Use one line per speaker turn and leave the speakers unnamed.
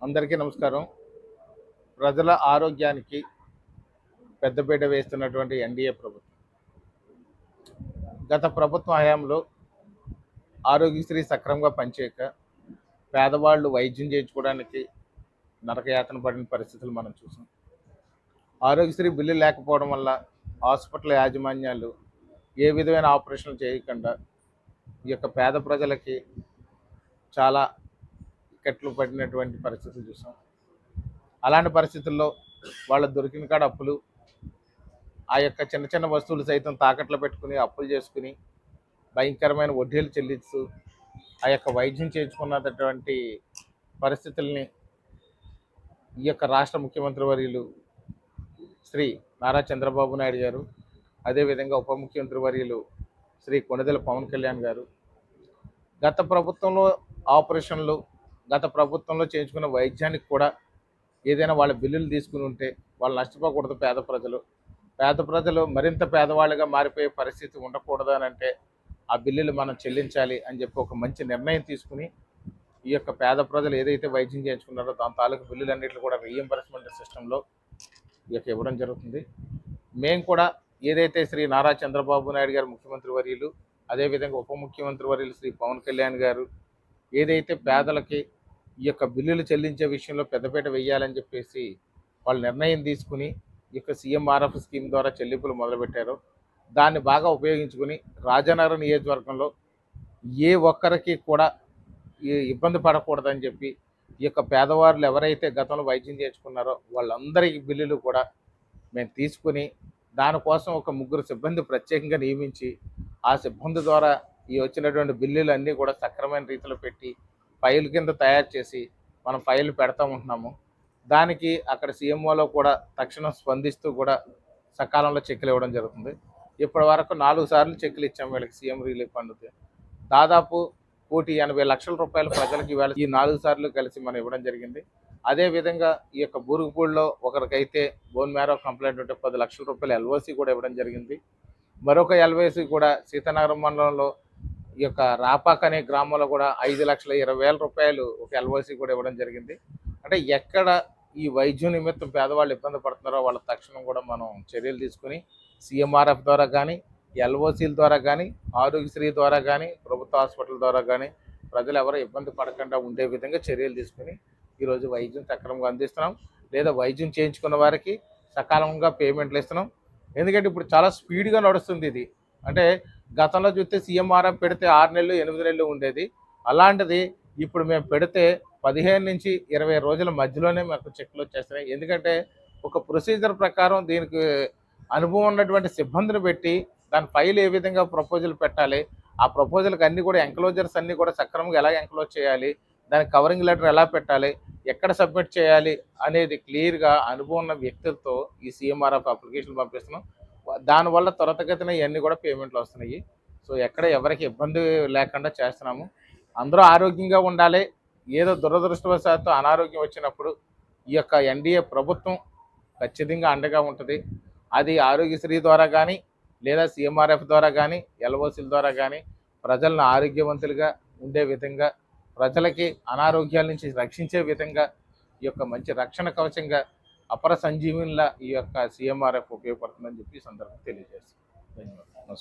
అందరికీ నమస్కారం. ప్రజల ఆరోగ్యానికి పెద్దపీట వేస్తున్నటువంటి ఎన్డీఏ ప్రభుత్వం గత ప్రభుత్వ హయాంలో ఆరోగ్యశ్రీ సక్రమంగా పనిచేయక పేదవాళ్ళు వైద్యం చేయించుకోవడానికి నరకయాతన పడిన పరిస్థితులు మనం చూసాం. ఆరోగ్యశ్రీ బిల్లు లేకపోవడం వల్ల హాస్పిటల్ యాజమాన్యాలు ఏ విధమైన ఆపరేషన్లు చేయకుండా ఈ యొక్క పేద ప్రజలకి చాలా ఇక్కట్లు పడినటువంటి పరిస్థితులు చూసాం. అలాంటి పరిస్థితుల్లో వాళ్ళ దొరికిన కాడ అప్పులు, ఆ యొక్క చిన్న చిన్న వస్తువులు సైతం తాకట్లో పెట్టుకుని అప్పులు చేసుకుని భయంకరమైన వడ్డీలు చెల్లిస్తూ ఆ యొక్క వైద్యం చేయించుకున్నటువంటి పరిస్థితుల్ని ఈ యొక్క రాష్ట్ర ముఖ్యమంత్రి వర్యులు శ్రీ నారా చంద్రబాబు నాయుడు గారు, అదేవిధంగా ఉప ముఖ్యమంత్రి వర్యులు శ్రీ కొణిదెల పవన్ కళ్యాణ్ గారు గత ప్రభుత్వంలో ఆపరేషన్లు, గత ప్రభుత్వంలో చేయించుకున్న వైద్యానికి కూడా ఏదైనా వాళ్ళ బిల్లులు తీసుకుని ఉంటే వాళ్ళు నష్టపోకూడదు. పేద ప్రజలు మరింత పేదవాళ్ళుగా మారిపోయే పరిస్థితి ఉండకూడదు అని అంటే ఆ బిల్లులు మనం చెల్లించాలి అని చెప్పి ఒక మంచి నిర్ణయం తీసుకుని ఈ యొక్క పేద ప్రజలు ఏదైతే వైద్యం చేయించుకున్నారో దాని తాలూకు బిల్లులన్నింటినీ కూడా రీఎంబర్స్మెంట్ సిస్టంలో ఈ యొక్క ఇవ్వడం జరుగుతుంది. మేము కూడా ఏదైతే శ్రీ నారా చంద్రబాబు నాయుడు గారు ముఖ్యమంత్రి వర్యులు, అదేవిధంగా ఉప ముఖ్యమంత్రి వర్యులు శ్రీ పవన్ కళ్యాణ్ గారు ఏదైతే పేదలకి ఈ యొక్క బిల్లులు చెల్లించే విషయంలో పెద్దపీట వేయాలని చెప్పేసి వాళ్ళు నిర్ణయం తీసుకుని ఈ యొక్క సీఎంఆర్ఎఫ్ స్కీమ్ ద్వారా చెల్లింపులు మొదలుపెట్టారో దాన్ని బాగా ఉపయోగించుకుని రాజానగరం నియోజకవర్గంలో ఏ ఒక్కరికి కూడా ఇబ్బంది పడకూడదని చెప్పి ఈ యొక్క పేదవాళ్ళు ఎవరైతే గతంలో వైద్యం చేయించుకున్నారో వాళ్ళందరికీ బిల్లులు కూడా మేము తీసుకుని దానికోసం ఒక 3 సిబ్బంది ప్రత్యేకంగా నియమించి ఆ సిబ్బంది ద్వారా ఈ వచ్చినటువంటి బిల్లులు అన్నీ కూడా సక్రమైన రీతిలో పెట్టి ఫైల్ కింద తయారు చేసి మనం ఫైల్ పెడతా ఉంటున్నాము. దానికి అక్కడ సీఎంఓలో కూడా తక్షణం స్పందిస్తూ కూడా సకాలంలో చెక్కులు ఇవ్వడం జరుగుతుంది. ఇప్పటి వరకు 4 సార్లు చెక్కులు ఇచ్చాం వీళ్ళకి సీఎం రిలీఫ్ ఫండ్కి. దాదాపు 1,80,00,000 ప్రజలకు ఇవాళ ఈ 4 సార్లు కలిసి మనం ఇవ్వడం జరిగింది. అదేవిధంగా ఈ యొక్క బూరుగుపూడిలో ఒకరికైతే బోన్ మ్యారో కంప్లైంట్ ఉంటే 10 లక్షల రూపాయలు ఎల్ఓసి కూడా ఇవ్వడం జరిగింది. మరొక ఎల్ఓసి కూడా సీతానగరం మండలంలో ఈ యొక్క రాపాక్ అనే గ్రామంలో కూడా 5,20,000 రూపాయలు ఒక ఎల్ఓసి కూడా ఇవ్వడం జరిగింది. అంటే ఎక్కడ ఈ వైద్యం నిమిత్తం పేదవాళ్ళు ఇబ్బంది పడుతున్నారో వాళ్ళ తక్షణం కూడా మనం చర్యలు తీసుకుని సీఎంఆర్ఎఫ్ ద్వారా కానీ, ఎల్ఓసీల ద్వారా కానీ, ఆరోగ్యశ్రీ ద్వారా కానీ, ప్రభుత్వ హాస్పిటల్ ద్వారా కానీ ప్రజలు ఎవరు ఇబ్బంది పడకుండా ఉండే విధంగా చర్యలు తీసుకుని ఈరోజు వైద్యం సక్రమంగా అందిస్తున్నాం. లేదా వైద్యం చేయించుకున్న వారికి సకాలంగా పేమెంట్లు ఇస్తున్నాం. ఎందుకంటే ఇప్పుడు చాలా స్పీడ్గా నడుస్తుంది ఇది. అంటే గతంలో చూస్తే సీఎంఆర్ఎఫ్ పెడితే 6 నెలలు 8 నెలలు ఉండేది. అలాంటిది ఇప్పుడు మేము పెడితే 15 నుంచి 20 రోజుల మధ్యలోనే మాకు చెక్లు వచ్చేస్తున్నాయి. ఎందుకంటే ఒక ప్రొసీజర్ ప్రకారం దీనికి అనుభవం ఉన్నటువంటి సిబ్బందిని పెట్టి దాని ఫైల్ ఏ విధంగా ప్రపోజల్ పెట్టాలి, ఆ ప్రపోజల్కి అన్నీ కూడా ఎంక్లోజర్స్ అన్నీ కూడా సక్రమంగా ఎలా ఎంక్లోజ్ చేయాలి, దానికి కవరింగ్ లెటర్ ఎలా పెట్టాలి, ఎక్కడ సబ్మిట్ చేయాలి అనేది క్లియర్గా అనుభవం ఉన్న వ్యక్తులతో ఈ సీఎంఆర్ఎఫ్ అప్లికేషన్ పంపిస్తున్నాం. దానివల్ల త్వరితగతిన ఇవన్నీ కూడా పేమెంట్లు వస్తున్నాయి. సో ఎక్కడ ఎవరికి ఇబ్బంది లేకుండా చేస్తున్నాము. అందరూ ఆరోగ్యంగా ఉండాలి. ఏదో దురదృష్టవశాత్తు అనారోగ్యం వచ్చినప్పుడు ఈ యొక్క ఎన్డీఏ ప్రభుత్వం ఖచ్చితంగా అండగా ఉంటుంది. అది ఆరోగ్యశ్రీ ద్వారా కానీ, లేదా సీఎంఆర్ఎఫ్ ద్వారా కానీ, ఎల్ఓసీల ద్వారా కానీ ప్రజలను ఆరోగ్యవంతులుగా ఉండే విధంగా, ప్రజలకి అనారోగ్యాల నుంచి రక్షించే విధంగా ఈ యొక్క మంచి రక్షణ కవచంగా అపర సంజీవునిలా ఈ యొక్క సీఎంఆర్ఎఫ్ ఉపయోగపడుతుందని చెప్పి ఈ సందర్భంగా తెలియజేస్తాను. ధన్యవాదాలు.